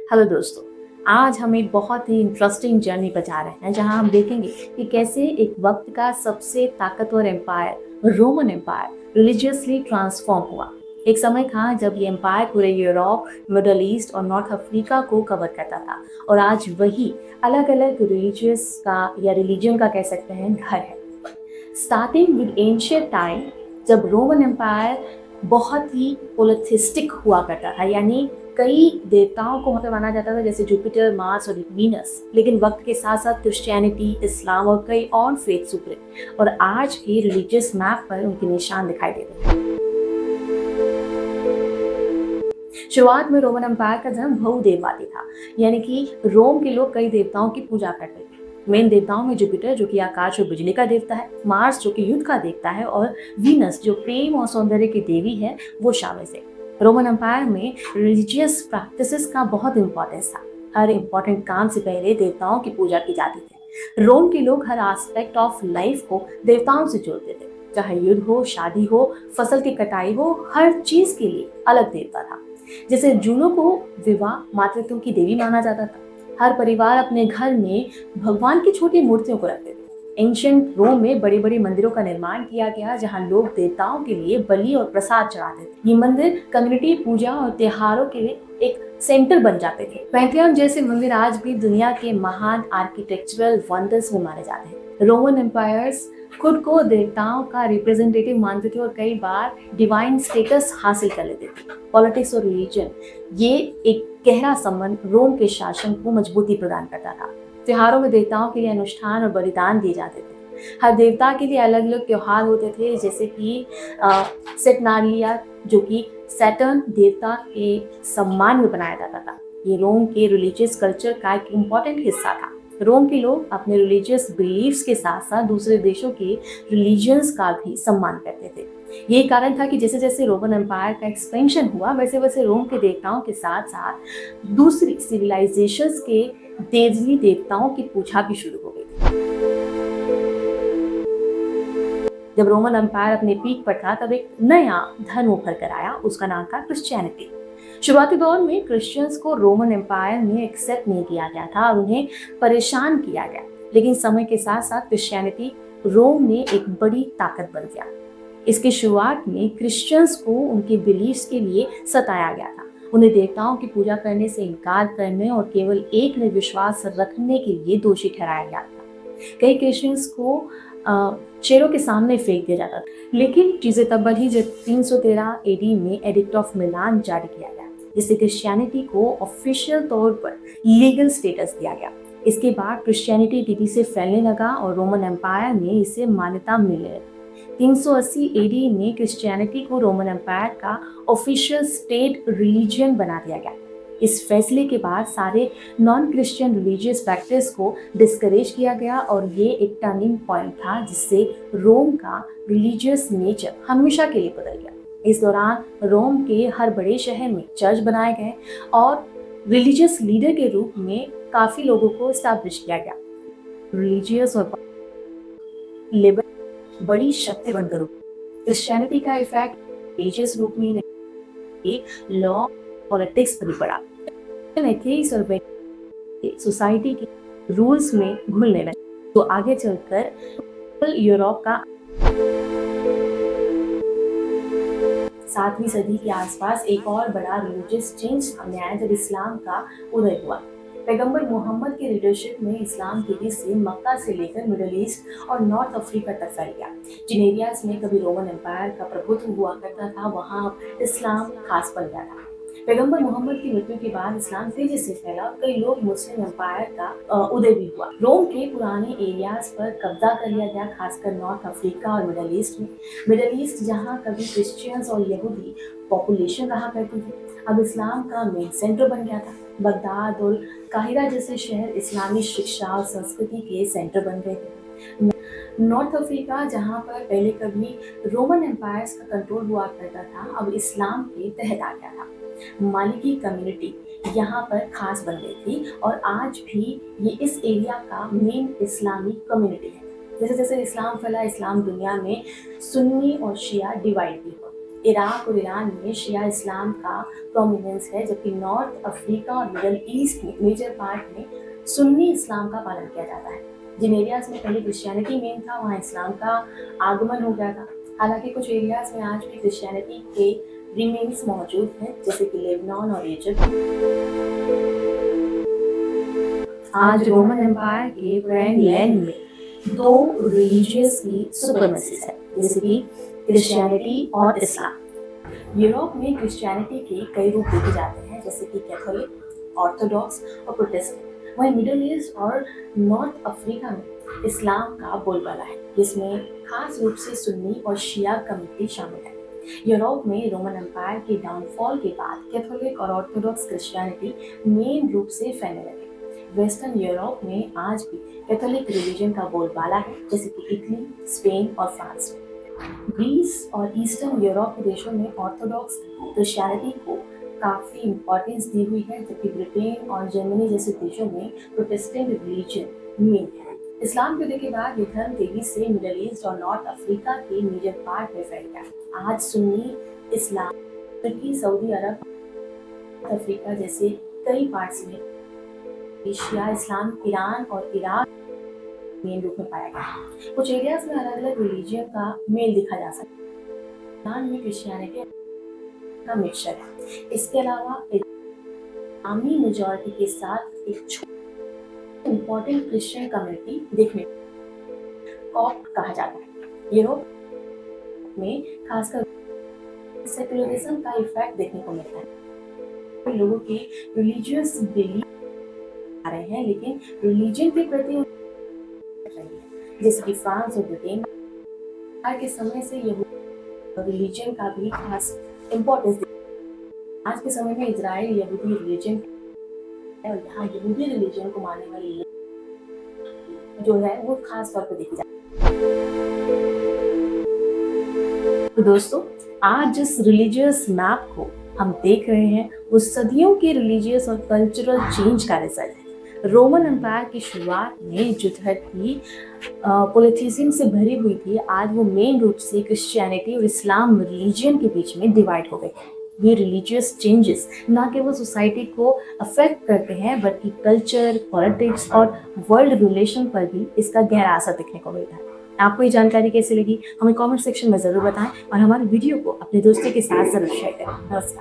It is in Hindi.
हेलो दोस्तों। आज हम एक बहुत ही इंटरेस्टिंग जर्नी पर जा रहे हैं जहां हम देखेंगे कि कैसे एक वक्त का सबसे ताकतवर empire Roman empire religiously transform हुआ। एक समय था जब ये एम्पायर पूरे यूरोप, मिडल ईस्ट और नॉर्थ अफ्रीका को कवर करता था और आज वही अलग अलग रिलीजियस का या रिलीजन का कह सकते हैं घर है। स्टार्टिंग विद एंशियंट टाइम, जब रोमन एम्पायर बहुत ही पोलिथिस्टिक हुआ करता था, यानी कई देवताओं को वहाँ पे माना जाता था जैसे जुपिटर, मार्स और वीनस। लेकिन वक्त के साथ साथ क्रिश्चियनिटी, इस्लाम और कई और फेथ्स उभरे और आज के रिलीजियस मैप पर उनके निशान दिखाई दे रहे हैं। शुरुआत में रोमन एम्पायर का धर्म बहुदेववादी था, यानी कि रोम के लोग कई देवताओं की पूजा करते थे। मेन देवताओं में जुपिटर जो कि आकाश और बिजली का देवता है, मार्स जो कि युद्ध का देवता है और वीनस जो प्रेम और सौंदर्य की देवी है, वो शामिल थे। रोमन एम्पायर में रिलीजियस प्रैक्टिसेस का बहुत इंपॉर्टेंस था। हर इंपॉर्टेंट काम से पहले देवताओं की पूजा की जाती थी। रोम के लोग हर एस्पेक्ट ऑफ लाइफ को देवताओं से जोड़ते थे, चाहे युद्ध हो, शादी हो, फसल की कटाई हो, हर चीज के लिए अलग देवता था। जैसे जूनो को विवाह मातृत्व की देवी माना जाता था। हर परिवार अपने घर में भगवान की छोटी मूर्तियों को रखते थे। एंशियंट रोम में बड़े बड़े मंदिरों का निर्माण किया गया जहां लोग देवताओं के लिए बलि और प्रसाद चढ़ाते थे। ये मंदिर कम्युनिटी पूजा और त्योहारों के लिए एक सेंटर बन जाते थे। पैंथियन जैसे मंदिर आज भी दुनिया के महान आर्किटेक्चरल वंडर्स में माने जाते हैं। रोमन एम्पायर्स खुद को देवताओं का रिप्रेजेंटेटिव मानते थे और कई बार डिवाइन स्टेटस हासिल कर लेते थे। पॉलिटिक्स और रिलीजन, ये एक गहरा संबंध रोम के शासन को मजबूती प्रदान करता था। त्योहारों में देवताओं के लिए अनुष्ठान और बलिदान दिए जाते थे। हर देवता के लिए अलग अलग त्योहार होते थे, जैसे कि सेटनालिया जो कि सैटर्न देवता के सम्मान में बनाया जाता था। ये रोम के रिलीजियस कल्चर का एक इम्पॉर्टेंट हिस्सा था। रोम के लोग अपने रिलीजियस बिलीफ्स के साथ साथ दूसरे देशों के रिलीजियंस का भी सम्मान करते थे। यही कारण था कि जैसे जैसे रोमन एम्पायर का एक्सपेंशन हुआ, वैसे वैसे रोम के देवताओं के साथ साथ दूसरी सिविलाइजेशंस के देवी देवताओं की पूजा भी शुरू हो गई। जब रोमन एम्पायर अपने पीक पर था, तब एक नया धर्म उभर कर आया, उसका नाम था क्रिश्चियनिटी। शुरुआती दौर में क्रिश्चियंस को रोमन एम्पायर में एक्सेप्ट नहीं किया गया था और उन्हें परेशान किया गया। लेकिन समय के साथ साथ क्रिश्चियनिटी रोम में एक बड़ी ताकत बन गया। इसकी शुरुआत में क्रिश्चियंस को उनके बिलीफ्स के लिए सताया गया था। उन्हें देवताओं की पूजा करने से इनकार करने और केवल एक में विश्वास रखने के लिए दोषी ठहराया गया था। कई क्रिश्चियंस को शेरों के सामने फेंक दिया जाता था। लेकिन चीजें तब बढ़ी जब 313 एडी में एडिक्ट ऑफ मिलान जारी किया गया, जिससे क्रिश्चियनिटी को ऑफिशियल तौर पर लीगल स्टेटस दिया गया। इसके बाद क्रिश्चियनिटी तेजी से फैलने लगा और रोमन एम्पायर में इसे मान्यता मिलने लगी। 380 एडी में क्रिश्चियनिटी को रोमन एम्पायर का ऑफिशियल स्टेट रिलीजन बना दिया गया। इस फैसले के बाद सारे नॉन क्रिश्चियन रिलीजियस प्रैक्टिस को डिस्करेज किया गया और ये एक टर्निंग पॉइंट था जिससे रोम का रिलीजियस नेचर हमेशा के लिए बदल गया। इस दौरान रोम के हर बड़े शहर में चर्च बनाए गए और रिलीजियस लीडर के रूप में काफी लोगों को एस्टैब्लिश किया गया। रिलीजियस और लिबरल बड़ी शक्ति बनकर उभरी। क्रिश्चियनिटी का इफेक्ट रिलीजियस रूप में नहीं, लॉ पॉलिटिक्स पर भी पड़ा। एथिक्स और सोसाइटी के रूल्स में घुलने लगे, तो आगे चलकर यूरोप का 7वीं सदी के आसपास एक और बड़ा रिलीजियस चेंज सामने आया जब इस्लाम का उदय हुआ। पैगंबर मोहम्मद की लीडरशिप में इस्लाम तेजी से मक्का से लेकर मिडिल ईस्ट और नॉर्थ अफ्रीका तक फैल गया। जिन एरियाज में कभी रोमन एम्पायर का प्रभुत्व हुआ करता था, वहां इस्लाम खास बन गया था। पैगंबर मोहम्मद की मृत्यु के बाद इस्लाम तेजी से फैला और कई लोग मुस्लिम एम्पायर का उदय भी हुआ। रोम के पुराने एरियाज पर कब्जा कर लिया गया, खासकर नॉर्थ अफ्रीका और मिडिल ईस्ट में। मिडिल ईस्ट जहां कभी क्रिश्चियंस और यहूदी पॉपुलेशन रहा करती थी, अब इस्लाम का मेन सेंटर बन गया था। बगदाद और काहिरा जैसे शहर इस्लामी शिक्षा और संस्कृति के सेंटर बन गए थे। नॉर्थ अफ्रीका, जहां पर पहले कभी रोमन एम्पायर्स का कंट्रोल हुआ करता था, अब इस्लाम के तहत आ गया था। मालिकी कम्युनिटी यहाँ पर खास बन गई थी और आज भी ये इस एरिया का मेन इस्लामिक कम्युनिटी है। जैसे जैसे इस्लाम फैला, इस्लाम दुनिया में सुन्नी और शिया डिवाइड भी हुआ। इराक और ईरान में शिया इस्लाम का प्रोमिनेंस है, जबकि नॉर्थ अफ्रीका और मिडल ईस्ट में मेजर पार्ट में सुन्नी इस्लाम का पालन किया जाता है। जिन एरियाज में पहले क्रिश्चियनिटी मेन था, वहाँ इस्लाम का आगमन हो गया था। हालांकि कुछ एरियाज में आज भी क्रिश्चियनिटी के रिमेन्स मौजूद हैं, जैसे कि लेबनान और इजिप्ट। आज रोमन एम्पायर के ग्रैंड लैंड में दो रिलीजियस की सुपरमेसी है, जैसे कि क्रिश्चियनिटी और इस्लाम। यूरोप में क्रिश्चियनिटी के कई रूप देखे जाते हैं, जैसे कि कैथोलिक, ऑर्थोडॉक्स और प्रोटेस्टेंट। वहीं मिडिल ईस्ट और नॉर्थ अफ्रीका में इस्लाम का बोलबाला है, जिसमें खास रूप से सुन्नी और शिया कम्युनिटी शामिल है। यूरोप में रोमन एम्पायर के डाउनफॉल के बाद कैथोलिक और ऑर्थोडॉक्स क्रिश्चियनिटी मेन रूप से फैलने लगे। वेस्टर्न यूरोप में आज भी कैथोलिक रिलीजन का बोलबाला है, जैसे कि इटली, स्पेन और फ्रांस में। ग्रीस और ईस्टर्न यूरोप के देशों में ऑर्थोडॉक्स क्रिश्चियनिटी को काफी इम्पोर्टेंस दी हुई है, जबकि ब्रिटेन और जर्मनी जैसे देशों में प्रोटेस्टेंट रिलीजन मेन है। इस्लाम के उदय के बाद ये धर्म तेजी से मिडिल ईस्ट और नॉर्थ अफ्रीका के मेजर पार्ट में फैल गया। आज सुन्नी इस्लाम तुर्की, सऊदी अरब, अफ्रीका जैसे कई पार्ट्स में शिया इस्लाम ईरान और इराक मेन रूप में पाया गया। कुछ एरियाज में अलग अलग रिलीजन का मेल दिखा जा सकता है। ईरान में क्रिश्चियनिटी का मिक्सचर है। इसके अलावा इस्लामी मेजॉरिटी के साथ एक इम्पोर्टेंट क्रिश्चियन कम्युनिटी देखने कॉप्ट कहा जाता है। यूरोप में खासकर सेकुलरिज्म का इफेक्ट देखने को मिलता है। लोगों के रिलीजियस बिलीफ आ रहे हैं, लेकिन रिलीजन के प्रति जैसे कि फ्रांस और ब्रिटेन के समय से रिलीजन का भी खास इम्पोर्टेंस। आज के समय में इजराइल यहूदी रिलीजन है और यहाँ यहूदी रिलीजन को मानने वाली लोग जो है वो खास तौर पर देखी जाती है। तो दोस्तों, आज जिस रिलीजियस मैप को हम देख रहे हैं वो सदियों के रिलीजियस और कल्चरल चेंज का रिजल्ट है। रोमन एम्पायर की शुरुआत में जो धरती पॉलिथिज्म से भरी हुई थी, आज वो मेन रूप से क्रिश्चियनिटी और इस्लाम रिलीजन के बीच में डिवाइड हो गए। ये रिलीजियस चेंजेस ना केवल सोसाइटी को अफेक्ट करते हैं, बल्कि कल्चर, पॉलिटिक्स और वर्ल्ड रिलेशन पर भी इसका गहरा असर दिखने को मिलता है। आपको ये जानकारी कैसी लगी हमें कमेंट सेक्शन में जरूर बताएं और हमारे वीडियो को अपने दोस्तों के साथ जरूर शेयर करें। नमस्कार।